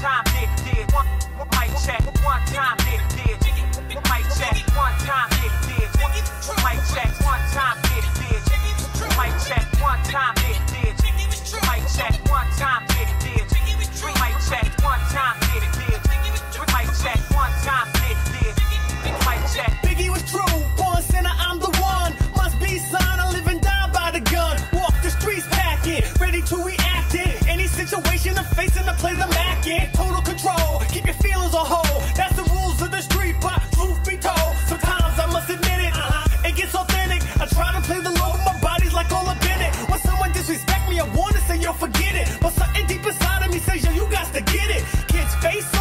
time, did. One mic check, one time, did. Mic check, one time, did. Mic check, one time, did. Mic check, one time, did. Mic check, one time, did. Mic check, one time, did. Mic check, one time, did. Mic check. Biggie was true, born sinner, I'm the one. Must be son, I live and die by the gun. Walk the streets packing, ready to react in any situation I'm facing to play the Mac in. Total control, keep your feelings on hold. That's the rules of the street, but truth be told, sometimes I must admit it. It gets authentic. I try to play the low, but my body's like all up in it. When someone disrespect me, I wanna say yo, forget it. But something deep inside of me says yo, you got to get it. Kids face